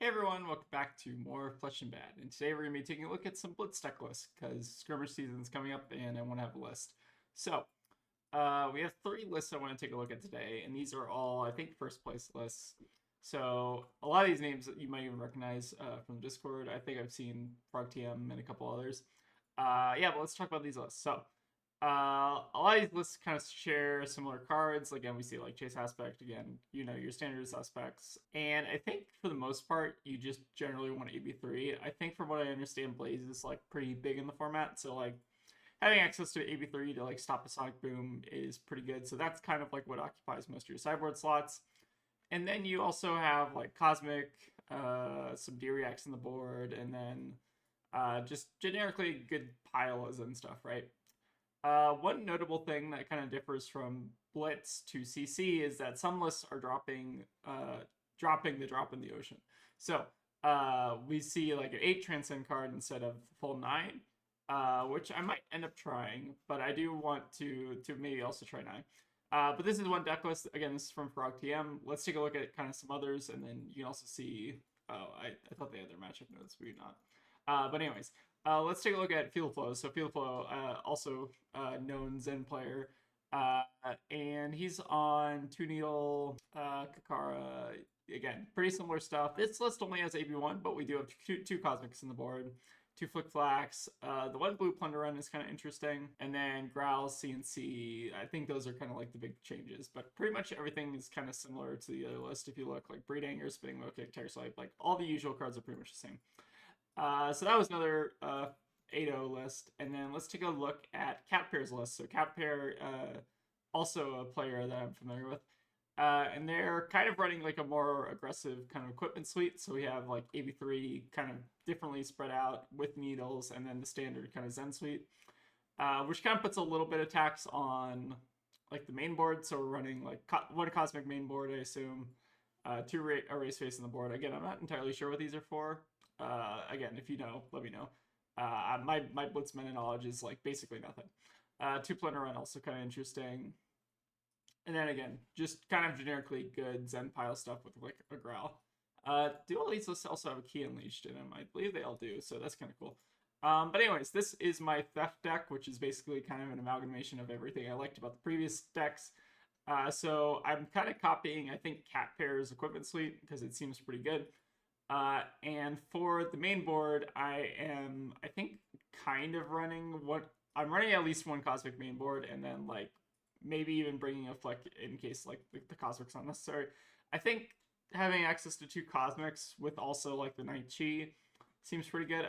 Hey everyone, welcome back to more Flesh and Bad. And today we're going to be taking a look at some Blitz Decklist because Skirmish season is coming up and I want to have a list. So, we have 3 lists I want to take a look at today, and these are all, I think, first place lists. So, a lot of these names that you might even recognize from Discord. I think I've seen FrogTM and a couple others. Yeah, but let's talk about these lists. So, a lot of these lists kind of share similar cards. Again, we see like Chase Aspect, again, you know, your standard suspects. And I think for the most part, you just generally want AB3. I think from what I understand, Blaze is like pretty big in the format. So like having access to AB3 to like stop a Sonic Boom is pretty good. So that's kind of like what occupies most of your sideboard slots. And then you also have like Cosmic, some D-Reacts in the board, and then just generically good piles and stuff, right? One notable thing that kind of differs from Blitz to CC is that some lists are dropping the drop in the ocean. So we see like an 8 Transcend card instead of full 9, which I might end up trying, but I do want to maybe also try 9. But this is one deck list. Again, this is from FrogTM. Let's take a look at kind of some others, and then you can also see. Oh, I thought they had their matchup notes, maybe not. But anyways, let's take a look at FeeltheFlow. So FeeltheFlow, also known Zen player, and he's on 2 Needle, Kakara. Again, pretty similar stuff. This list only has AB1, but we do have two Cosmics in the board. 2 FlickFlax. The 1 Blue Plunder Run is kind of interesting. And then Growl, CNC. I think those are kind of like the big changes. But pretty much everything is kind of similar to the other list. If you look, like Brightaxe, Spinning Mokick, Terror Swipe, like all the usual cards are pretty much the same. So that was another 8-0 list. And then let's take a look at Catpear's list. So Catpear, also a player that I'm familiar with. And they're kind of running like a more aggressive kind of equipment suite. So we have like AB3 kind of differently spread out with needles, and then the standard kind of Zen suite, which kind of puts a little bit of tax on like the main board. So we're running like 1 Cosmic main board, I assume, 2 Erase Face on the board. Again, I'm not entirely sure what these are for. Again, if you know, let me know. My Blitzman knowledge is like basically nothing. 2 Plunder Run, also kind of interesting. And then again, just kind of generically good Zen pile stuff with like a Growl. Do all these lists also have a key unleashed in them? I believe they all do, so that's kind of cool. But anyways, this is my Theft deck, which is basically kind of an amalgamation of everything I liked about the previous decks. So I'm kind of copying, I think, Catpear's equipment suite because it seems pretty good. And for the main board, I think, kind of running I'm running at least 1 Cosmic main board, and then like maybe even bringing a Fleck in case like the Cosmic's not necessary. I think having access to 2 Cosmics with also like the Night Chi seems pretty good.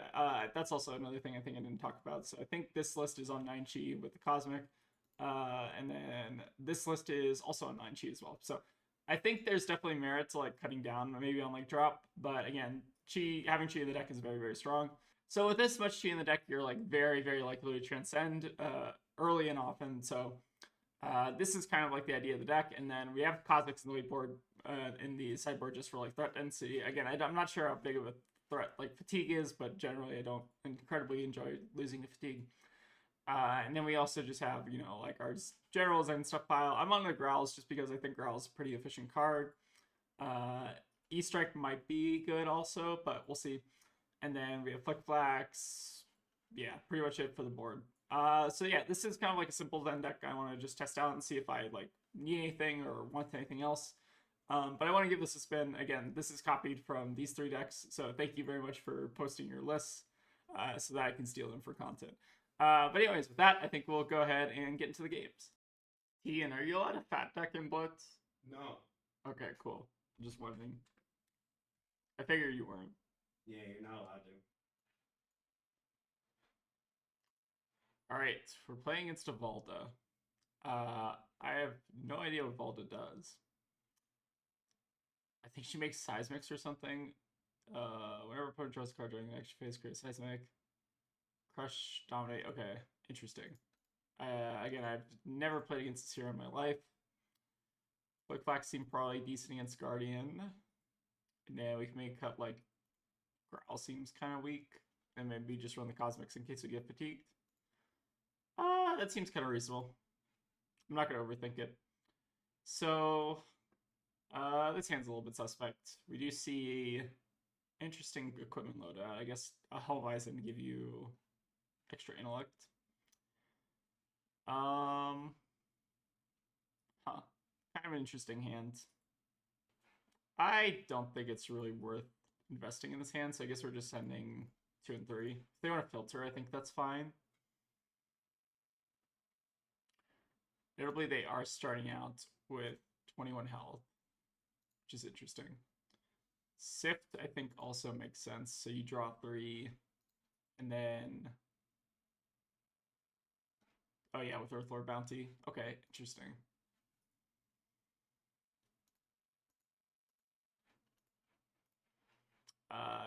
That's also another thing I think I didn't talk about. So I think this list is on 9 Chi with the Cosmic, and then this list is also on 9 Chi as well. So I think there's definitely merit to like cutting down maybe on like drop, but again, having Chi in the deck is very, very strong. So with this much Chi in the deck, you're like very, very likely to transcend early and often. So this is kind of like the idea of the deck. And then we have Cosmics in the whiteboard, in the sideboard, just for like threat density. Again, I'm not sure how big of a threat like fatigue is, but generally I don't incredibly enjoy losing to fatigue. And then we also just have, you know, like our generals and stuff pile. I'm on the Growls just because I think Growl's a pretty efficient card. E-Strike might be good also, but we'll see. And then we have FlickFlax. Yeah, pretty much it for the board. So yeah, this is kind of like a simple Zen deck. I want to just test out and see if I like need anything or want anything else. But I want to give this a spin. Again, this is copied from these 3 decks, so thank you very much for posting your lists so that I can steal them for content. But anyways, with that, I think we'll go ahead and get into the games. Ian, are you allowed to fat deck in Blitz? No. Okay, cool. Just wondering. I figured you weren't. Yeah, you're not allowed to. Alright, we're playing against a Valda. I have no idea what Valda does. I think she makes Seismics or something. Whenever opponent draws a card during the next phase, create Seismic. Crush, Dominate. Okay, interesting. Again, I've never played against this hero in my life. FlickFlax seemed probably decent against Guardian. And then we can make a cut like Growl seems kind of weak. And maybe just run the Cosmics in case we get fatigued. That seems kind of reasonable. I'm not going to overthink it. So, this hand's a little bit suspect. We do see Interesting equipment loadout. I guess a Hellweisen to give you extra intellect. Huh. Kind of an interesting hand. I don't think it's really worth investing in this hand, so I guess we're just sending 2 and 3. If they want to filter, I think that's fine. Notably, they are starting out with 21 health, which is interesting. Sift, I think, also makes sense. So you draw 3, and then... Oh yeah, with Earthlord Bounty. Okay, interesting.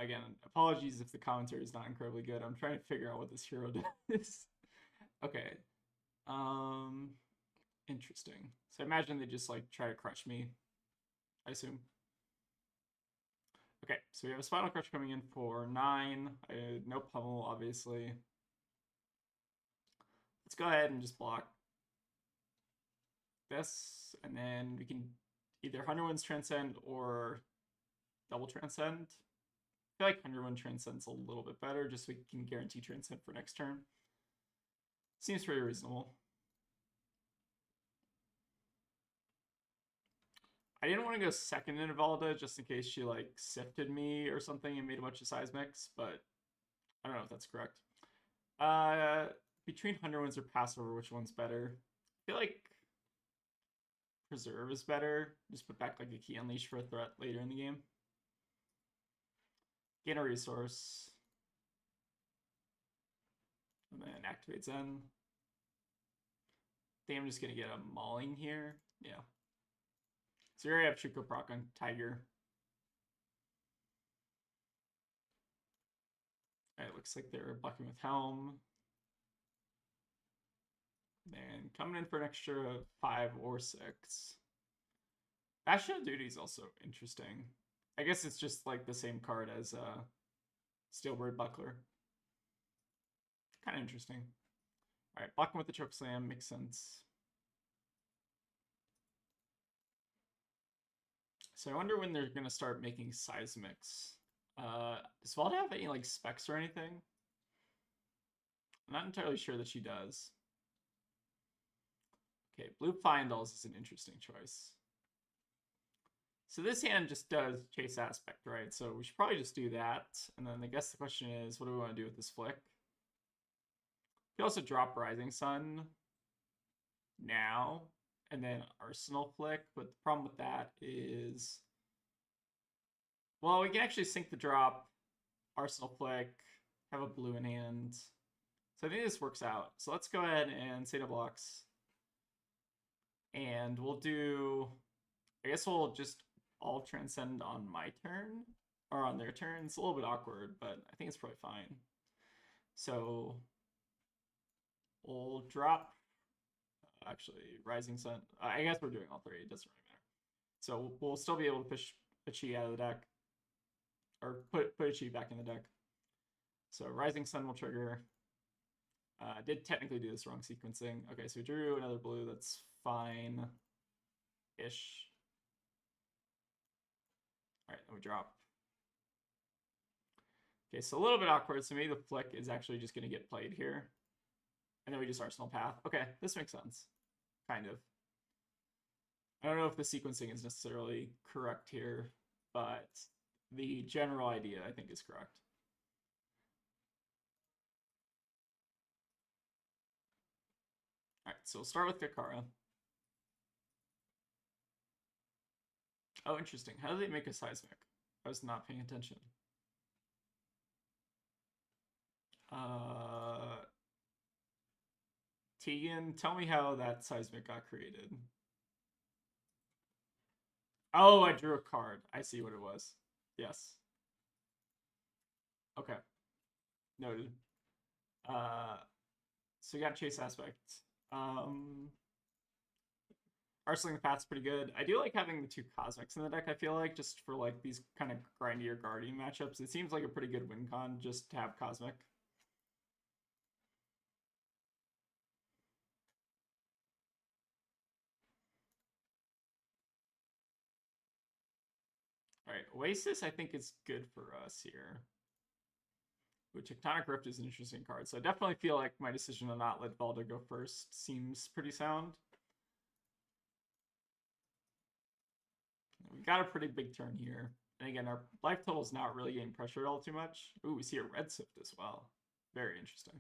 Again, apologies if the commentary is not incredibly good. I'm trying to figure out what this hero does. Okay. Interesting. So I imagine they just like try to crush me, I assume. Okay, so we have a Spinal Crush coming in for 9. No pummel, obviously. Let's go ahead and just block this, and then we can either 100 Winds Transcend or double Transcend. I feel like 100 Wind Transcend's a little bit better, just so we can guarantee Transcend for next turn. Seems pretty reasonable. I didn't want to go second in Valda just in case she like sifted me or something and made a bunch of seismics, but I don't know if that's correct. Between 100 Winds or Passover, which one's better? I feel like Preserve is better. Just put back like a Key Unleash for a threat later in the game. Gain a resource. And then activate Zen. I think I'm just going to get a Mauling here. Yeah. So here I have Shuko proc on Tiger. Alright, looks like they're blocking with Helm. And coming in for an extra 5 or 6. Bastion of Duty is also interesting. I guess it's just like the same card as Steelbird Buckler. Kind of interesting. Alright, blocking with the Choke Slam makes sense. So I wonder when they're going to start making seismics. Does Valda have any like specs or anything? I'm not entirely sure that she does. Okay, Blue Findals is an interesting choice. So this hand just does Chase Aspect, right? So we should probably just do that. And then I guess the question is, what do we want to do with this flick? We also drop Rising Sun now, and then Arsenal flick. But the problem with that is, well, we can actually sync the drop, Arsenal flick, have a blue in hand. So I think this works out. So let's go ahead and Seda blocks. And we'll do, I guess we'll just all Transcend on my turn, or on their turn. It's a little bit awkward, but I think it's probably fine. So we'll drop, actually, Rising Sun. I guess we're doing all 3, it doesn't really matter. So we'll still be able to push a Chi out of the deck, or put a Chi back in the deck. So Rising Sun will trigger. Did technically do this wrong sequencing. Okay, so we drew another blue, that's fine-ish. Alright, then we drop. Okay, so a little bit awkward, so maybe the flick is actually just going to get played here. And then we just Arsenal Path. Okay, this makes sense. Kind of. I don't know if the sequencing is necessarily correct here, but the general idea, I think, is correct. Alright, so we'll start with Kakara. Oh, interesting. How do they make a seismic? I was not paying attention. Tegan, tell me how that seismic got created. Oh, I drew a card. I see what it was. Yes. Okay. Noted. So we got Chase Aspect. Arsenal Path's pretty good. I do like having the 2 Cosmics in the deck, I feel like, just for like these kind of grindier Guardian matchups. It seems like a pretty good win con just to have Cosmic. Alright, Oasis I think is good for us here. Ooh, Tectonic Rift is an interesting card, so I definitely feel like my decision to not let Valda go first seems pretty sound. We got a pretty big turn here. And again, our life total is not really getting pressured all too much. Ooh, we see a red sift as well. Very interesting.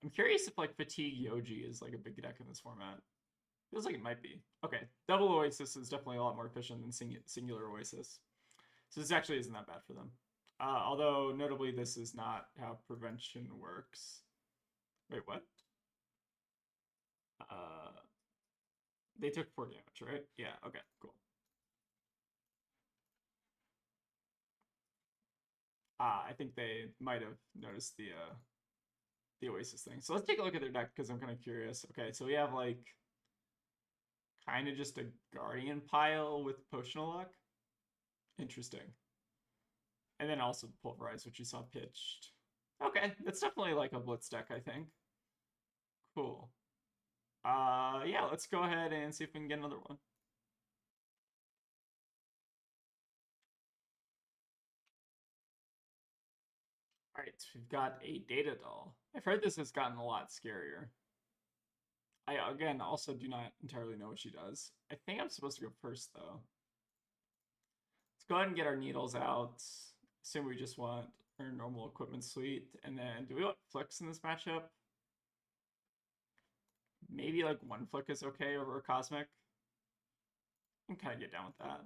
I'm curious if like Fatigue Yoji is like a big deck in this format. Feels like it might be. Okay, double Oasis is definitely a lot more efficient than singular Oasis. So this actually isn't that bad for them. Although, notably, this is not how prevention works. Wait, what? They took 4 damage, right? Yeah, okay, cool. I think they might have noticed the Oasis thing. So let's take a look at their deck because I'm kind of curious. Okay, so we have like kind of just a Guardian pile with Potional Luck. Interesting. And then also Pulverize, which you saw pitched. Okay, that's definitely like a Blitz deck, I think. Cool. Yeah, let's go ahead and see if we can get another one. Alright, so we've got a Data Doll. I've heard this has gotten a lot scarier. I, again, also do not entirely know what she does. I think I'm supposed to go first, though. Let's go ahead and get our needles out. Assume we just want our normal equipment suite. And then, do we want Flicks in this matchup? Maybe, like, 1 Flick is okay over a Cosmic. I can kind of get down with that.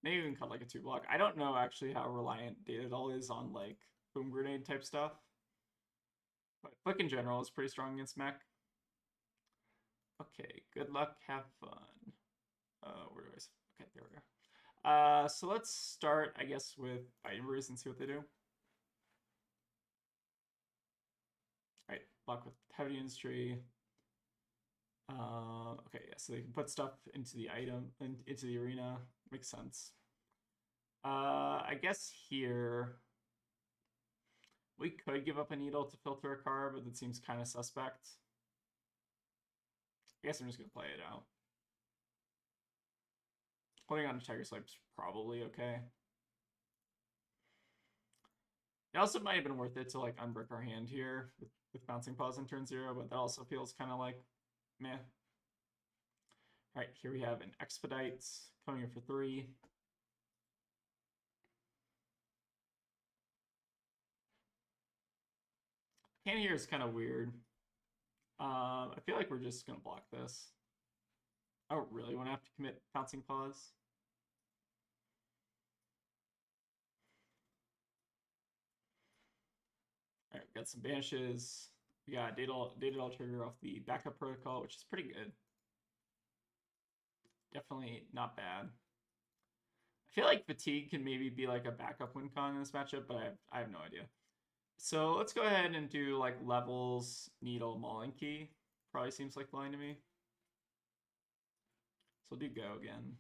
Maybe even cut, like, a 2-block. I don't know, actually, how reliant Data Doll is on, like, Boom Grenade type stuff. But Flick in general is pretty strong against mech. Okay, good luck, have fun. Where do I... Okay, there we go. So let's start, I guess, with Ivories and see what they do. Alright, block with Heavy Industry. Okay, yeah, so they can put stuff into the item, into the arena. Makes sense. I guess here... we could give up a needle to filter a card, but that seems kind of suspect. I guess I'm just going to play it out. Holding on to Tiger Swipe's probably okay. It also might have been worth it to like unbrick our hand here with Bouncing Paws on turn 0, but that also feels kind of like meh. Alright, here we have an Expedite coming in for 3. Hand here is kind of weird. I feel like we're just going to block this. I don't really want to have to commit Bouncing Paws. Alright, we got some banishes. We got Data Doll trigger off the backup protocol, which is pretty good. Definitely not bad. I feel like Fatigue can maybe be like a backup win con in this matchup, but I have no idea. So let's go ahead and do like levels, needle, Mauling Key. Probably seems like the line to me. So we'll do go again.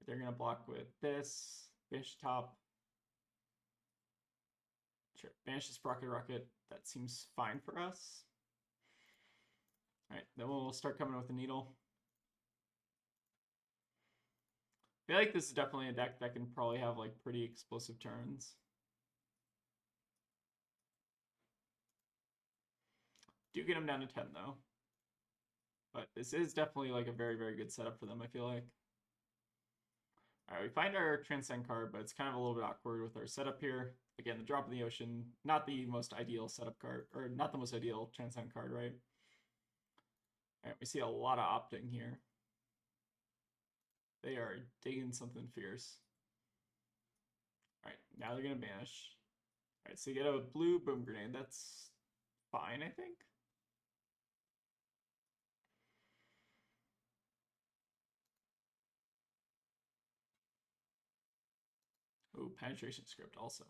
They're gonna block with this, banish top. Sure, banish this Rocket. That seems fine for us. Alright, then we'll start coming with the needle. I feel like this is definitely a deck that can probably have like pretty explosive turns. Do get them down to 10 though. But this is definitely like a very, very good setup for them, I feel like. Alright, we find our Transcend card, but it's kind of a little bit awkward with our setup here. Again, the Drop in the Ocean, not the most ideal setup card, or not the most ideal Transcend card, right? Alright, we see a lot of opting here. They are digging something fierce. Alright, now they're going to banish. Alright, so you get a blue Boom Grenade. That's fine, I think. Ooh, Penetration Script also.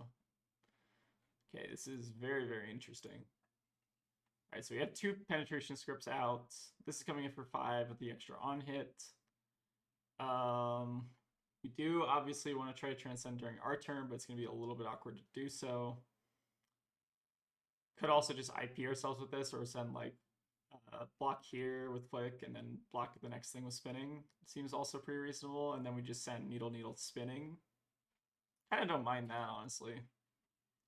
Okay, this is very, very interesting. Alright, so we have 2 Penetration Scripts out. This is coming in for 5 with the extra on hit. We do obviously want to try to Transcend during our turn, but it's going to be a little bit awkward to do so. Could also just IP ourselves with this or send like block here with flick, and then block the next thing with spinning. Seems also pretty reasonable, and then we just send needle, needle, spinning. Kind of don't mind that, honestly.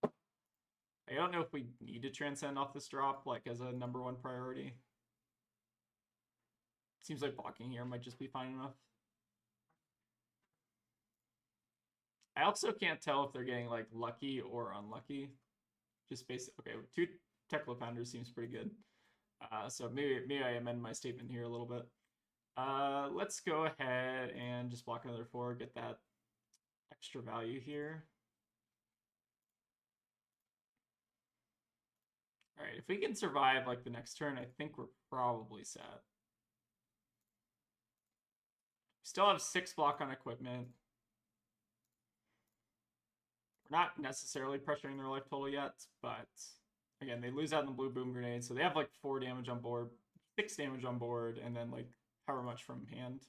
I don't know if we need to transcend off this drop, like, as a #1 priority. Seems like blocking here might just be fine enough. I also can't tell if they're getting, like, lucky or unlucky. Just basic. Okay, 2 Tekla Pounders seems pretty good. So maybe I amend my statement here a little bit. Let's go ahead and just block another 4, get that extra value here. All right, if we can survive like the next turn, I think we're probably set. Still have 6 block on equipment. We're not necessarily pressuring their life total yet, but again, they lose out in the blue boom grenade, so they have like 4 damage on board, 6 damage on board, and then like however much from hand.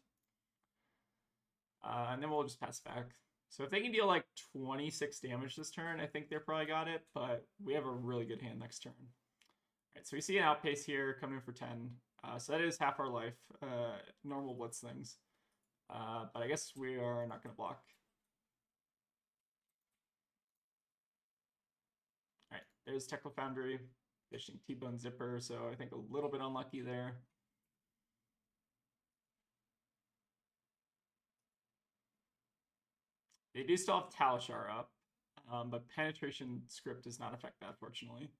And then we'll just pass back. So if they can deal like 26 damage this turn, I think they're probably got it, but we have a really good hand next turn. All right, so we see an outpace here coming in for 10. So that is half our life, normal blitz things. But I guess we are not going to block. All right, there's Tekla Foundry, fishing T-Bone Zipper, so I think a little bit unlucky there. They do still have Talishar up, but penetration script does not affect that, fortunately.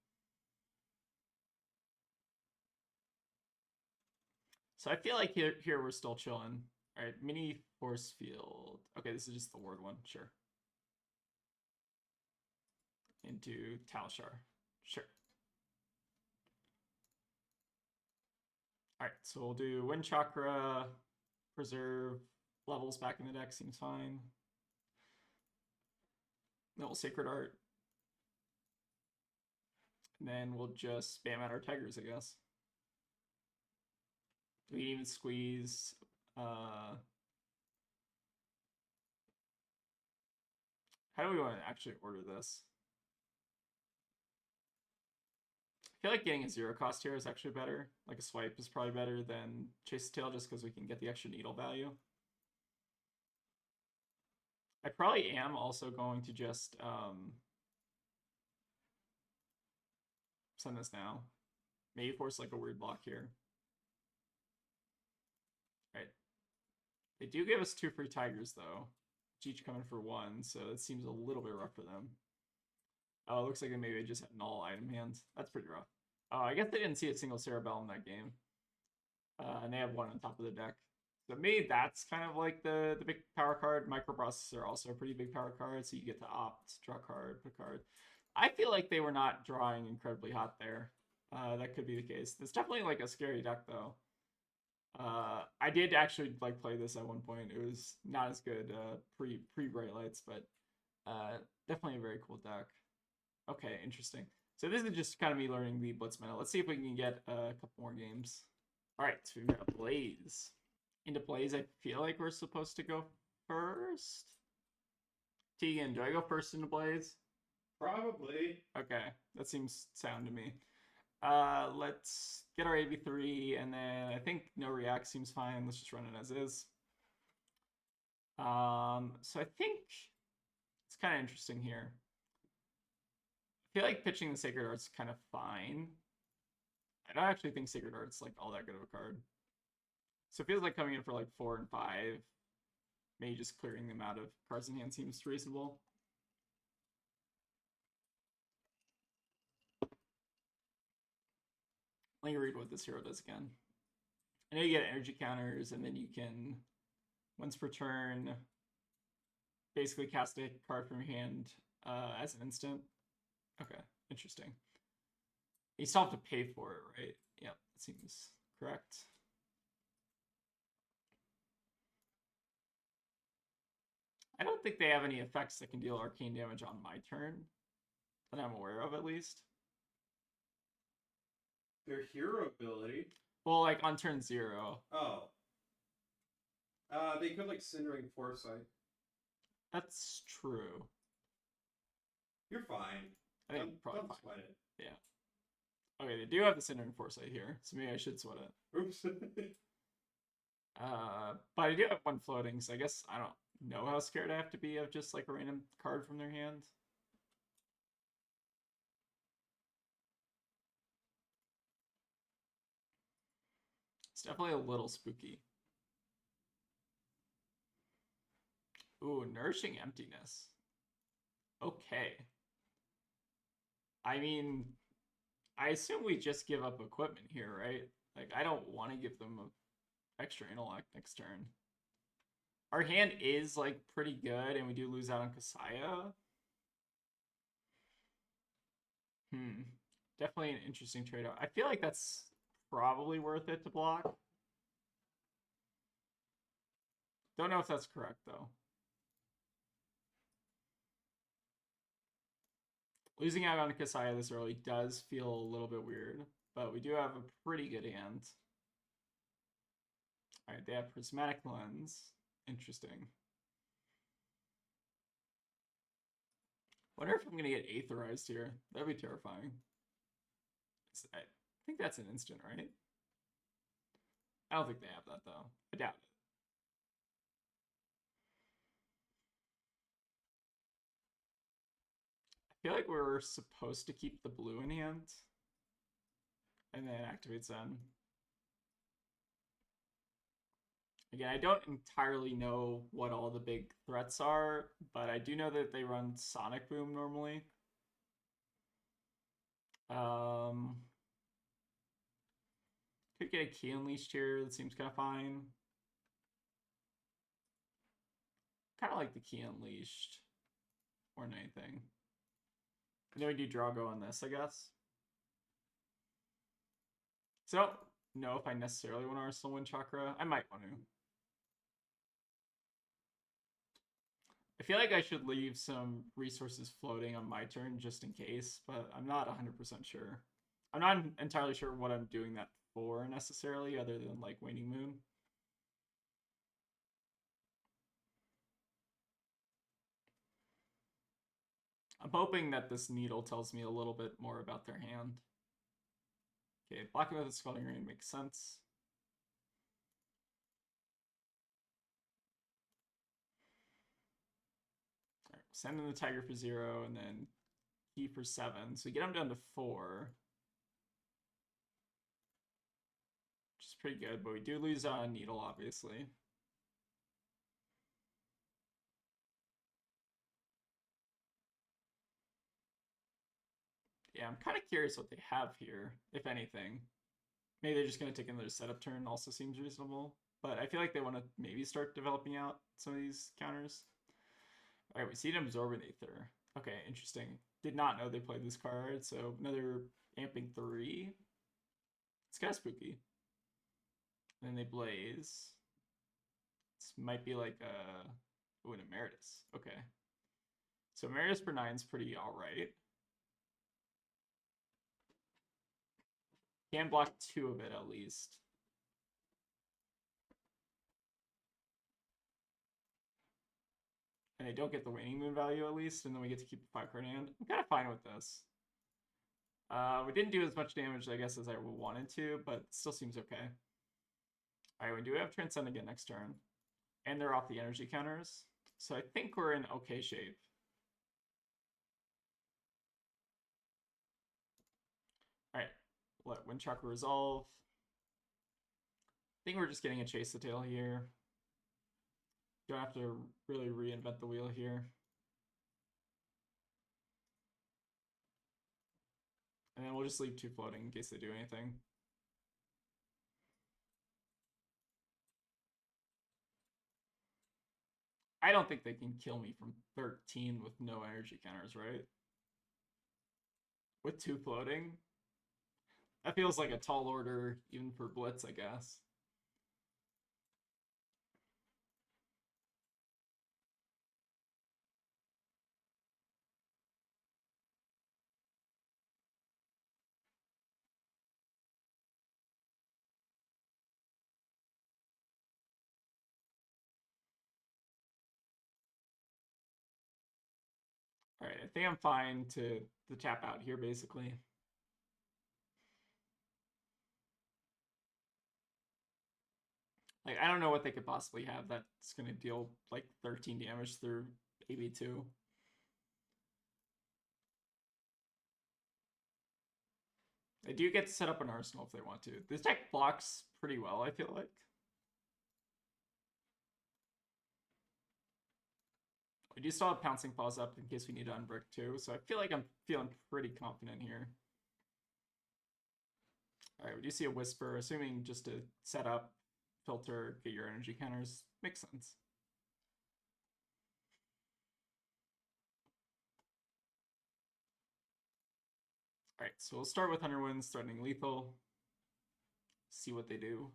So I feel like here we're still chilling. All right, mini force field. Okay, this is just the word one, sure. Into Talishar, sure. All right, so we'll do Wind Chakra, preserve levels back in the deck, seems fine. Then we'll Sacred Art. And then we'll just spam out our Tigers, I guess. We can even squeeze. How do we want to actually order this? I feel like getting a 0 cost here is actually better. Like a swipe is probably better than Chase the Tail just because we can get the extra needle value. I probably am also going to just send this now. Maybe force like a weird block here. All right. They do give us 2 free Tigers though, each coming for 1, so it seems a little bit rough for them. Oh, it looks like they maybe just had an all item hands. That's pretty rough. Oh, I guess they didn't see a single Cerebellum that game. And they have 1 on top of the deck. So maybe that's kind of like the big power card. Microprocessors are also a pretty big power card, so you get to opt, draw card, put card. I feel like they were not drawing incredibly hot there. That could be the case. It's definitely like a scary deck though. I did actually like play this at one point. It was not as good pre Bright Lights, but definitely a very cool deck. Okay, interesting. So this is just kind of me learning the Blitz meta. Let's see if we can get a couple more games. All right, so we've got Blaze. Into Blaze, I feel like we're supposed to go first. Tegan, do I go first into Blaze? Probably. Okay, that seems sound to me. Let's get our AB3, and then I think no react seems fine. Let's just run it as is. So I think it's kind of interesting here. I feel like pitching the Sacred Art's kind of fine. I don't actually think Sacred Art's like all that good of a card. So it feels like coming in for like 4 and 5. Maybe just clearing them out of cards in hand seems reasonable. Let me read what this hero does again. I know you get energy counters, and then you can, once per turn, basically cast a card from your hand as an instant. Okay, interesting. You still have to pay for it, right? Yep, that seems correct. I don't think they have any effects that can deal arcane damage on my turn, that I'm aware of at least. Their hero ability. Well, like on turn 0. Oh. They could like Cindering Foresight. That's true. You're fine. I think probably don't fine. sweat it. Yeah. Okay, they do have the Cinder and Foresight here, so maybe I should sweat it. Oops. But I do have one floating, so I guess I don't know how scared I have to be of just like a random card from their hand. It's definitely a little spooky. Ooh, Nourishing Emptiness. Okay. I mean, I assume we just give up equipment here, right? Like, I don't want to give them extra intellect next turn. Our hand is, like, pretty good, and we do lose out on Kasaya. Definitely an interesting trade-off. I feel like that's probably worth it to block. Don't know if that's correct, though. Losing out on Kasaya this early does feel a little bit weird, but we do have a pretty good hand. Alright, they have Prismatic Lens. Interesting. Wonder if I'm going to get Aetherized here. That'd be terrifying. I think that's an instant, right? I don't think they have that, though. I doubt it. I feel like we're supposed to keep the blue in hand. And then activate Zen. Again, I don't entirely know what all the big threats are, but I do know that they run Sonic Boom normally. Could get a Key Unleashed here. That seems kind of fine. Kind of like the Key Unleashed more than anything. And then we do Drago on this, I guess. So I don't know if I necessarily want to Arsenal Wind Chakra. I might want to. I feel like I should leave some resources floating on my turn just in case, but I'm not 100% sure. I'm not entirely sure what I'm doing that for necessarily, other than like Waning Moon. I'm hoping that this needle tells me a little bit more about their hand. Okay, blocking with the Scalding Rain makes sense. All right, send in the Tiger for 0, and then Key for 7. So we get them down to 4. Which is pretty good, but we do lose on Needle, obviously. Yeah, I'm kind of curious what they have here, if anything. Maybe they're just going to take another setup turn, also seems reasonable. But I feel like they want to maybe start developing out some of these counters. All right, we see an Absorbent Aether. Okay, interesting. Did not know they played this card, so another Amping 3. It's kind of spooky. And then they Blaze. This might be like a... Ooh, an Emeritus. Okay. So Emeritus per 9 is pretty alright. Can block 2 of it at least. And they don't get the Waning Moon value at least, and then we get to keep the 5-card hand. I'm kind of fine with this. We didn't do as much damage, I guess, as I wanted to, but it still seems okay. Alright, we do have Transcend again next turn. And they're off the energy counters. So I think we're in okay shape. Alright, let Wind Chakra resolve. I think we're just getting a Chase the Tail here. Don't have to really reinvent the wheel here. And then we'll just leave 2 floating in case they do anything. I don't think they can kill me from 13 with no energy counters, right? With 2 floating? That feels like a tall order, even for Blitz, I guess. Alright, I think I'm fine to tap out here, basically. Like, I don't know what they could possibly have that's going to deal, like, 13 damage through AB2. They do get to set up an arsenal if they want to. This deck blocks pretty well, I feel like. We do still have Pouncing Paws up in case we need to unbrick too, so I feel like I'm feeling pretty confident here. Alright, we do see a Whisper, assuming just to set up, filter, get your energy counters. Makes sense. Alright, so we'll start with Underwinds threatening lethal. See what they do.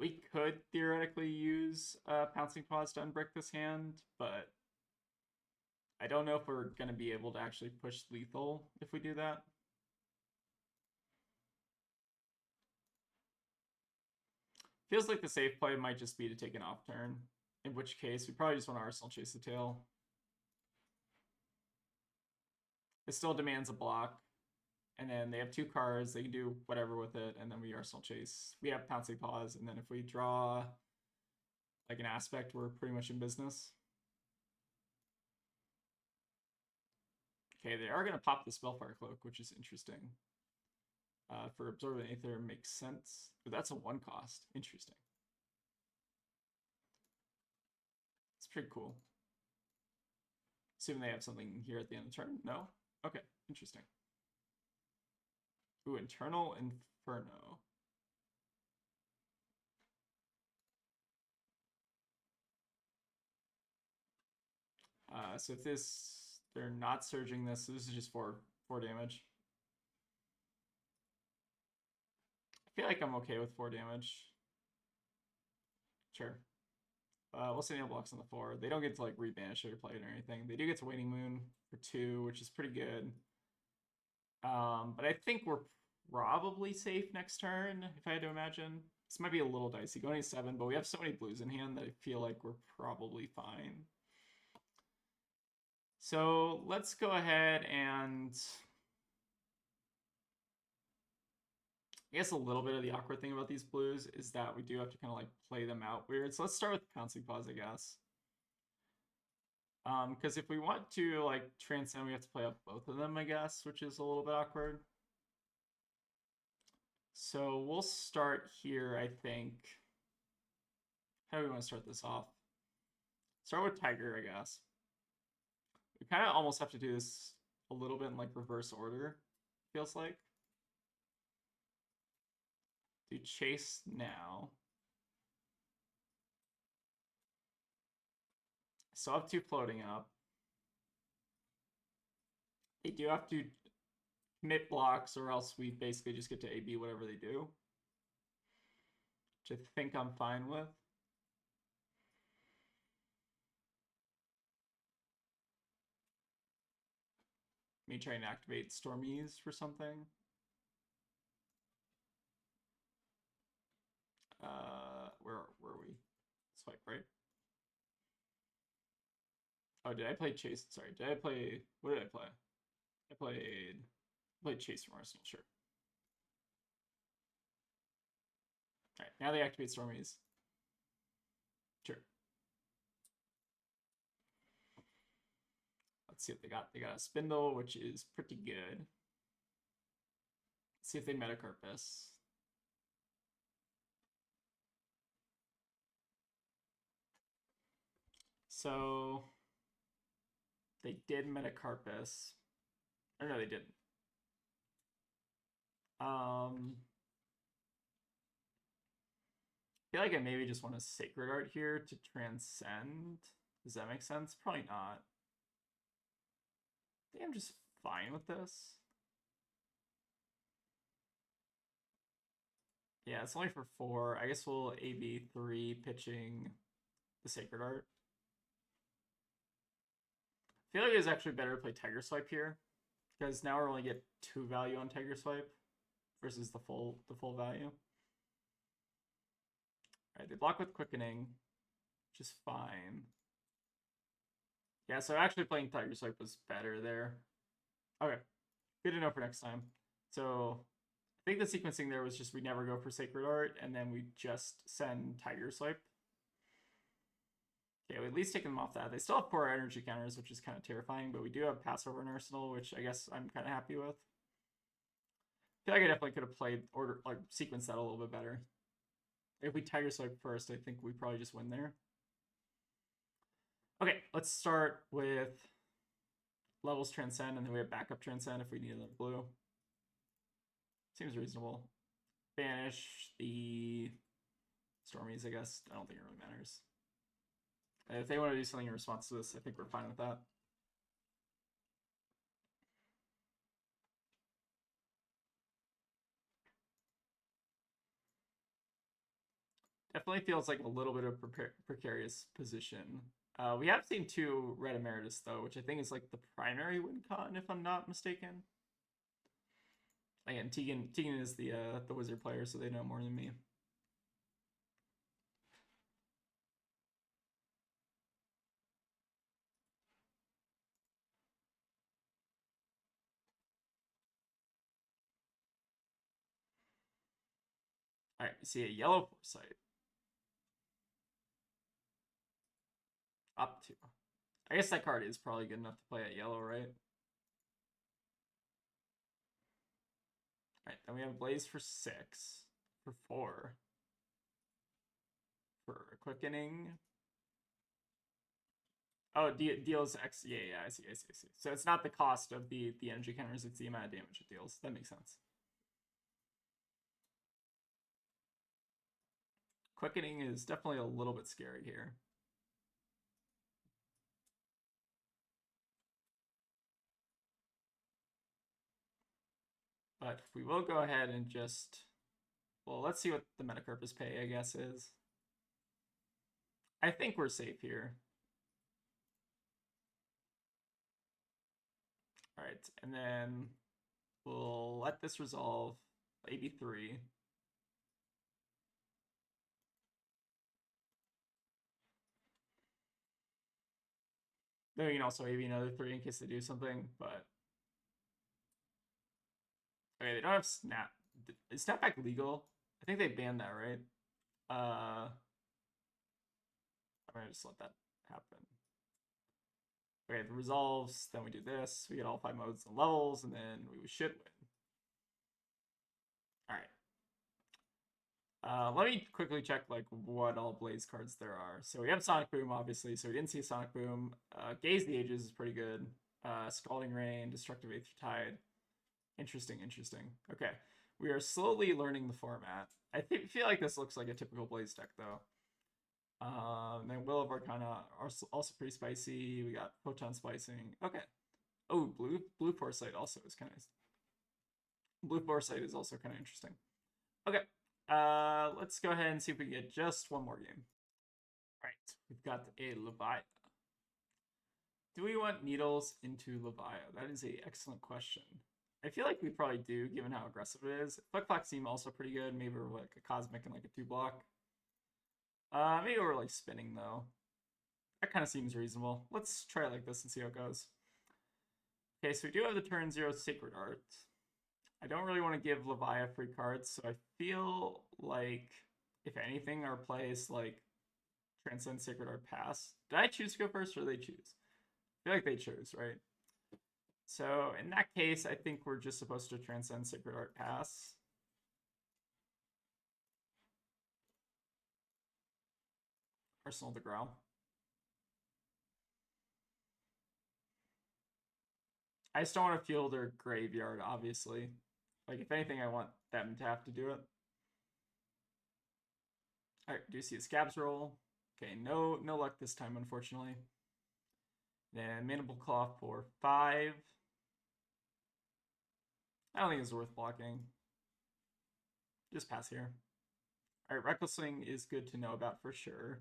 We could theoretically use Pouncing Paws to unbrick this hand, but I don't know if we're going to be able to actually push lethal if we do that. Feels like the safe play might just be to take an off turn, in which case we probably just want to Arsenal Chase the Tail. It still demands a block, and then they have 2 cards, they can do whatever with it, and then we Arsenal Chase. We have Pouncing Paws, and then if we draw like an aspect, we're pretty much in business. Okay, they are going to pop the Spellfire Cloak, which is interesting. For Absorbent Aether makes sense. But that's a 1 cost. Interesting. It's pretty cool. Assuming they have something here at the end of the turn? No? Okay, interesting. Ooh, Internal Inferno. So if they're not surging this, so this is just 4 damage. I feel like I'm okay with 4 damage. Sure. We'll see nail blocks on the 4. They don't get to like rebanish it or play it or anything. They do get to Waning Moon for 2, which is pretty good. But I think we're probably safe next turn, if I had to imagine. This might be a little dicey. Going to 7, but we have so many blues in hand that I feel like we're probably fine. So let's go ahead and I guess a little bit of the awkward thing about these blues is that we do have to kind of like play them out weird. So let's start with Pouncing Paws, I guess. Because if we want to like transcend, we have to play out both of them, I guess, which is a little bit awkward. So we'll start here, I think. How do we want to start this off? Start with Tiger, I guess. We kind of almost have to do this a little bit in like reverse order, feels like. Do Chase now. Still have 2 floating up. They do have to commit blocks or else we basically just get to AB whatever they do. Which I think I'm fine with. Me trying to activate Stormies for something. Where were we? Swipe, right? Oh, did I play Chase? Sorry, did I play... What did I play? I played Chase from Arsenal, sure. Alright, now they activate Stormies. Sure. Let's see what they got. They got a Spindle, which is pretty good. Let's see if they Metacarpus. So they did Metacarpus. Or no, they didn't. I feel like I maybe just want a Sacred Art here to transcend. Does that make sense? Probably not. I think I'm just fine with this. Yeah, it's only for 4. I guess we'll AB 3 pitching the Sacred Art. I feel like it's actually better to play Tiger Swipe here, because now we're only get 2 value on Tiger Swipe versus the full value. Alright, they block with Quickening, which is fine. Yeah, so actually playing Tiger Swipe was better there. Okay, Good to know for next time. So I think the sequencing there was just we never go for Sacred Art, and then we just send Tiger Swipe. Okay, we at least taken them off that. They still have poor energy counters, which is kind of terrifying, but we do have Passover in Arsenal, which I guess I'm kind of happy with. I feel like I definitely could have played order, like sequenced that a little bit better. If we Tiger Swipe first, I think we probably just win there. Okay, let's start with Levels Transcend, and then we have backup Transcend if we need another blue. Seems reasonable. Banish the Stormies, I guess. I don't think it really matters. If they want to do something in response to this, I think we're fine with that. Definitely feels like a little bit of precarious position. We have seen 2 Red Emeritus, though, which I think is like the primary win con, if I'm not mistaken. Again, Tegan is the wizard player, so they know more than me. All right, we see a yellow Foresight. Up 2. I guess that card is probably good enough to play at yellow, right? Alright, then we have Blaze for 6. For 4. For Quickening. Oh, deals X. Yeah, I see. So it's not the cost of the energy counters, it's the amount of damage it deals. That makes sense. Quickening is definitely a little bit scary here. But we will go ahead and just... Well, let's see what the Metacarpus pay, I guess, is. I think we're safe here. Alright, and then we'll let this resolve. AB3. Then we can also AB another 3 in case they do something, but... Okay, they don't have Snap. Is Snapback legal? I think they banned that, right? I'm gonna just let that happen. Okay, it resolves, then we do this. We get all 5 modes and levels, and then we should win. Alright. Let me quickly check like what all Blaze cards there are. So we have Sonic Boom, obviously, so we didn't see Sonic Boom. Gaze the Ages is pretty good. Scalding Rain, Destructive Aether Tide. Interesting. Okay. We are slowly learning the format. I feel like this looks like a typical Blaze deck, though. Then Will of Arcana are also pretty spicy. We got Photon Splicing. Okay. Oh, Blue Foresight also is kind of... Blue Foresight is also kind of interesting. Okay. Let's go ahead and see if we can get just one more game. All right. We've got a Levia. Do we want Needles into Levia? That is an excellent question. I feel like we probably do, given how aggressive it is. Flick seem also pretty good. Maybe we're like a Cosmic and like a 2-block. Maybe we're like spinning though. That kind of seems reasonable. Let's try it like this and see how it goes. Okay, so we do have the turn 0 Sacred Art. I don't really want to give Levia free cards, so I feel like, if anything, our play is like Transcend Sacred Art Pass. Did I choose to go first, or did they choose? I feel like they chose, right? So in that case, I think we're just supposed to Transcend Sacred Art Pass. Arsenal the Growl. I just don't want to feel their graveyard, obviously. Like, if anything, I want them to have to do it. Alright, do you see a Scabs roll? Okay, no luck this time, unfortunately. Then Mandible Claw for 5. I don't think it's worth blocking. Just pass here. Alright, Reckless Swing is good to know about for sure.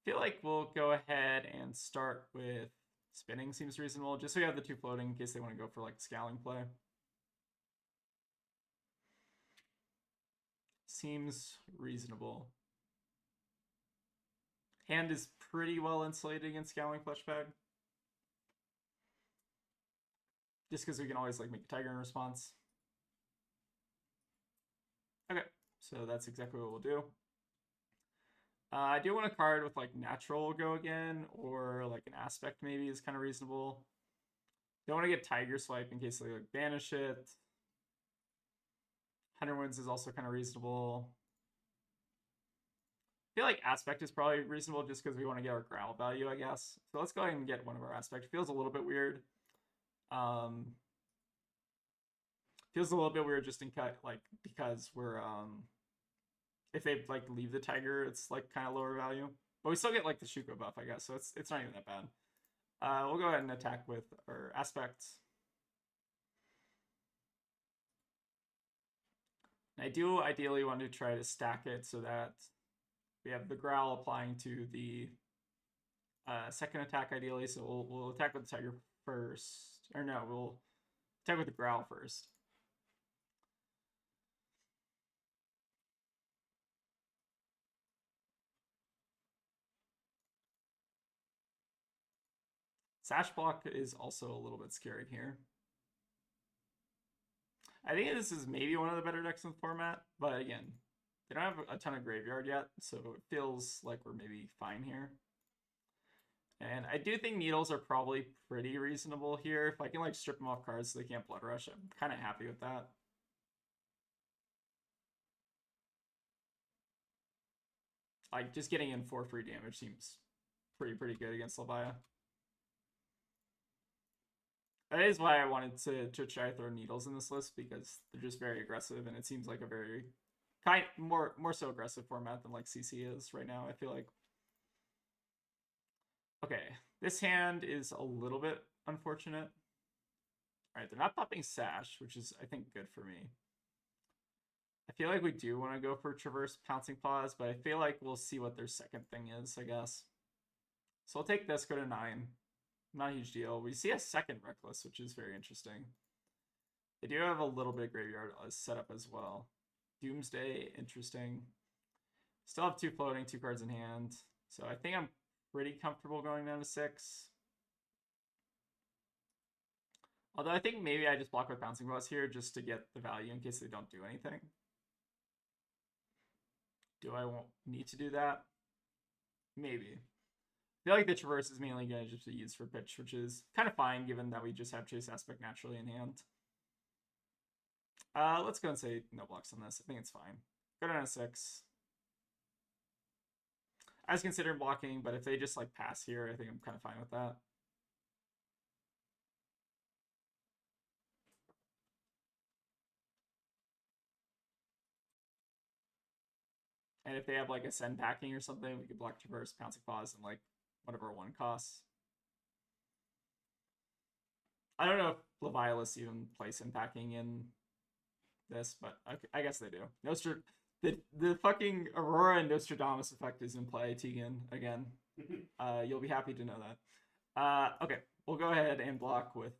I feel like we'll go ahead and start with spinning, seems reasonable, just so we have the 2 floating in case they want to go for like scaling play. Seems reasonable. Hand is pretty well insulated against Scowling Fleshbag. just because we can always like make a tiger in response. Okay, so that's exactly what we'll do. I do want a card with like natural go again, or like an aspect maybe is kind of reasonable. Don't want to get Tiger Swipe in case they like banish it. 100 Winds is also kind of reasonable. I feel like Aspect is probably reasonable just because we want to get our growl value, I guess. So let's go ahead and get one of our Aspect. Feels a little bit weird. Feels a little bit weird just in cut, like because we're if they like leave the Tiger, it's like kind of lower value. But we still get like the Shuko buff, I guess. So it's not even that bad. We'll go ahead and attack with our Aspect. And I do ideally want to try to stack it so that we have the growl applying to the second attack ideally. So we'll attack with the Tiger first. Or no, we'll attack with the growl first. Sash block is also a little bit scary here. I think this is maybe one of the better decks in the format, but again, they don't have a ton of graveyard yet, so it feels like we're maybe fine here. And I do think Needles are probably pretty reasonable here. If I can like strip them off cards so they can't Blood Rush, I'm kind of happy with that. Like just getting in 4 free damage seems pretty good against Levia. That is why I wanted to try to throw Needles in this list, because they're just very aggressive, and it seems like a very more so aggressive format than like CC is right now, I feel like. Okay, this hand is a little bit unfortunate. Alright, they're not popping Sash, which is, I think, good for me. I feel like we do want to go for Traverse Pouncing Paws, but I feel like we'll see what their second thing is, I guess. So I'll take this, go to 9. Not a huge deal. We see a second Reckless, which is very interesting. They do have a little bit of graveyard set up as well. Doomsday, interesting. Still have 2 floating, 2 cards in hand. So I think I'm pretty comfortable going down to 6. Although I think maybe I just block with Bouncing Paws here just to get the value in case they don't do anything. Do I need to do that? Maybe. I feel like the Traverse is mainly going to just be used for pitch, which is kind of fine given that we just have Chase Aspect naturally in hand. Let's go and say no blocks on this. I think it's fine. Go down to 6. I was considering blocking, but if they just like pass here, I think I'm kind of fine with that. And if they have like a Send Packing or something, we could block Traverse, Pouncing Paws, and like whatever 1 costs. I don't know if Leviathan even play Send Packing in this, but I guess they do. The fucking Aurora and Nostradamus effect is in play, Tegan, again. You'll be happy to know that. Okay, we'll go ahead and block with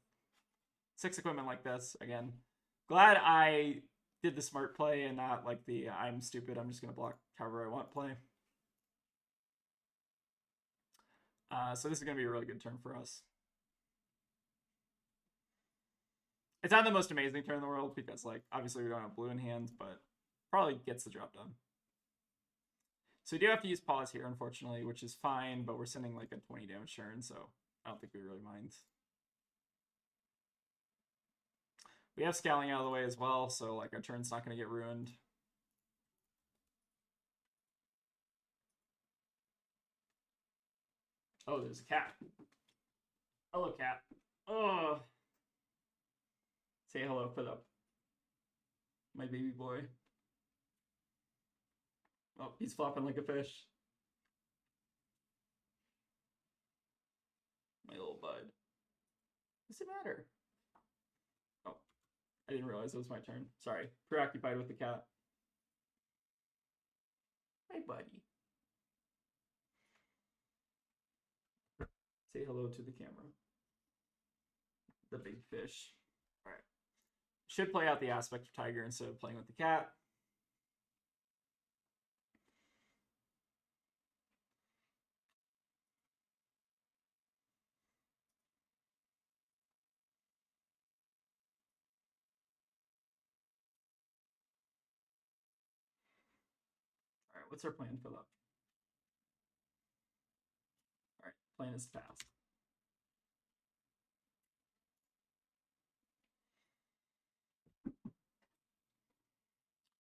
6 equipment like this, again. Glad I did the smart play and not like the I'm stupid, I'm just going to block however I want play. So this is going to be a really good turn for us. It's not the most amazing turn in the world because, like, obviously we don't have blue in hand, but probably gets the job done. So we do have to use pause here, unfortunately, which is fine, but we're sending like a 20 damage turn, so I don't think we really mind. We have Scowling out of the way as well, so like our turn's not going to get ruined. Oh, there's a cat. Hello, cat. Oh. Say hello, put up. My baby boy. Oh, he's flopping like a fish. My little bud. What's the matter? Oh, I didn't realize it was my turn. Sorry. Preoccupied with the cat. Hi, buddy. Say hello to the camera. The big fish. All right. Should play out the aspect of Tiger instead of playing with the cat. what's our plan for that? All right, plan is fast.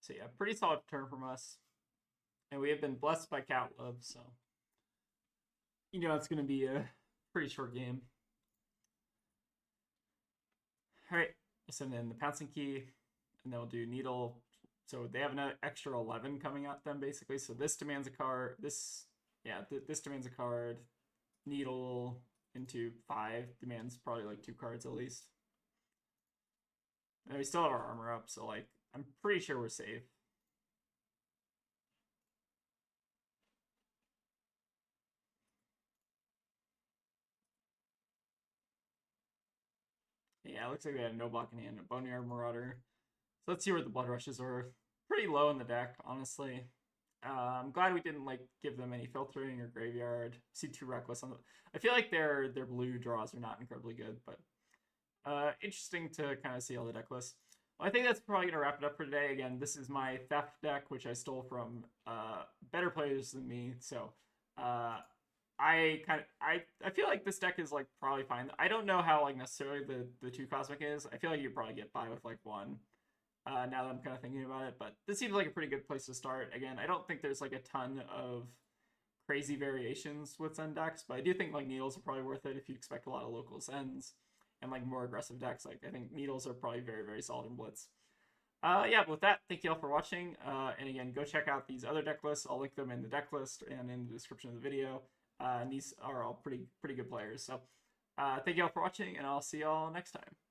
So yeah, pretty solid turn from us. And we have been blessed by Cat Love, so you know it's going to be a pretty short game. All right, we'll send in the pouncing key, and then we'll do needle. So they have an extra 11 coming at them, basically. So this demands a card. This demands a card. Needle into 5 demands probably like 2 cards at least. And we still have our armor up, so like I'm pretty sure we're safe. Yeah, it looks like they had no block in hand, a Boneyard Marauder. So let's see where the Blood Rushes are. Pretty low in the deck, honestly. I'm glad we didn't like give them any filtering or graveyard. See 2 Reckless on the. I feel like their blue draws are not incredibly good, but interesting to kind of see all the deck lists. Well, I think that's probably gonna wrap it up for today. Again, this is my Theft deck, which I stole from better players than me. So I feel like this deck is like probably fine. I don't know how like necessarily the 2 Cosmic is. I feel like you probably get by with like 1. Now that I'm kind of thinking about it, but this seems like a pretty good place to start. Again, I don't think there's like a ton of crazy variations with Zen decks, but I do think like Needles are probably worth it if you expect a lot of local Zens and like more aggressive decks. Like I think Needles are probably very, very solid in Blitz. Yeah, but with that, thank you all for watching. And again, go check out these other deck lists. I'll link them in the deck list and in the description of the video. And these are all pretty good players. So thank you all for watching, and I'll see y'all next time.